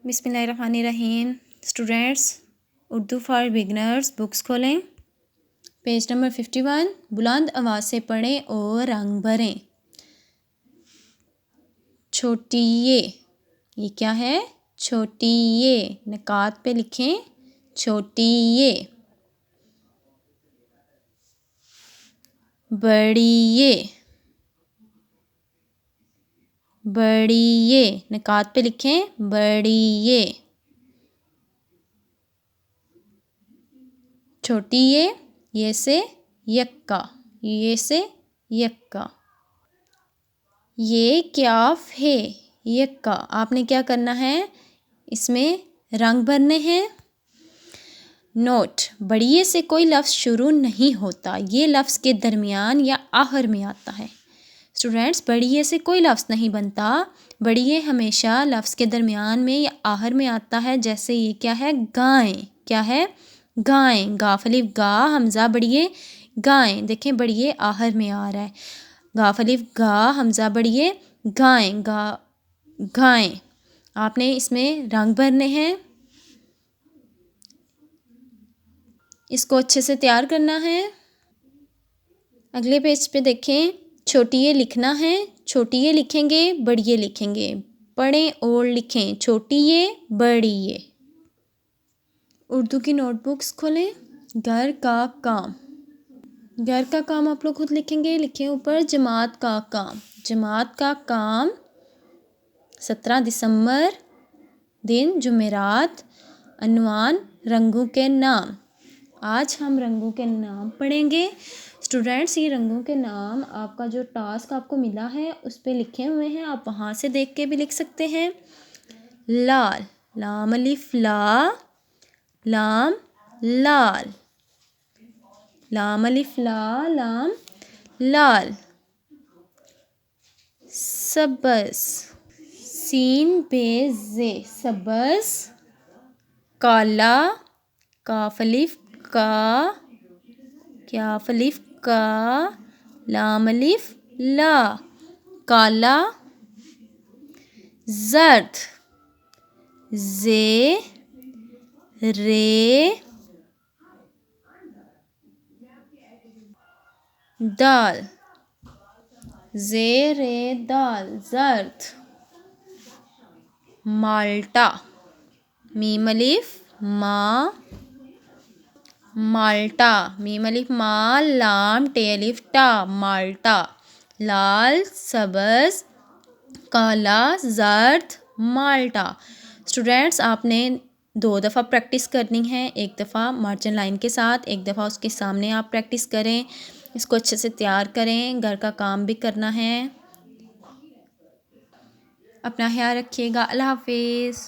बिस्मिल्लाहिर्रहमानिर्रहीम। Students, Urdu for beginners books खोलें। Page number 51। बुलंद आवाज़ से पढ़ें और रंग भरें। छोटी ये क्या है? छोटी ये निकात पे लिखें। छोटी ये। बड़ी ये। बड़ी ये निकात पे लिखें। बड़ी ये। छोटी ये से यक्का, ये से यक्का। ये क्याफ है, यक्का। आपने क्या करना है? इसमें रंग भरने हैं। नोट, बड़िए से कोई लफ्ज़ शुरू नहीं होता, ये लफ्ज़ के दरमियान या आखिर में आता है। स्टूडेंट्स, बड़िए से कोई लफ्ज़ नहीं बनता, बड़िए हमेशा लफ्ज़ के दरमियान में या आखिर में आता है। जैसे ये क्या है? गाय। क्या है? गाय। गाफ अलिफ गा, हमज़ा बड़िए गाय। देखें, बड़िए आखिर में आ रहा है। गाफ अलिफ गा, हमज़ा बड़िए गाय। गाय। आपने इसमें रंग भरने हैं। इसको अच्छे से तैयार करना है। अगले पेज पे देखें। छोटी ये लिखना है। छोटी ये लिखेंगे, बड़ी ये लिखेंगे। पढ़ें और लिखें। छोटी ये, बड़ी ये। उर्दू की नोटबुक्स खोलें। घर का काम। घर का काम आप लोग खुद लिखेंगे। लिखें ऊपर जमात का काम। जमात का काम 17 दिसंबर दिन जुमेरात। अनवान रंगों के नाम। आज हम रंगों के नाम पढ़ेंगे। स्टूडेंट्स, ये रंगों के नाम आपका जो टास्क आपको मिला है उस पे लिखे हुए हैं। आप वहाँ से देख के भी लिख सकते हैं। लाल, लाम अलिफ ला, लाम लाल। लाम अलिफ ला, लाम लाल। सबस, सीन पे जे, सबस। काला, काफ अलिफ का, क्याफ अलिफ का, लाम अलिफ ला, काला। जर्द, जे रे दाल, जे रे दाल, जर्द। माल्टा, मीम अलिफ मा, माल्टा। मीम अलिफ मा, लाम टे अलिफ टा, माल्टा। लाल, सबज, काला, जर्द, माल्टा। स्टूडेंट्स, आपने 2 दफ़ा प्रैक्टिस करनी है। एक दफ़ा मार्जिन लाइन के साथ, एक दफ़ा उसके सामने आप प्रैक्टिस करें। इसको अच्छे से तैयार करें। घर का काम भी करना है। अपना ख्याल रखिएगा। अल्लाह हाफिज़।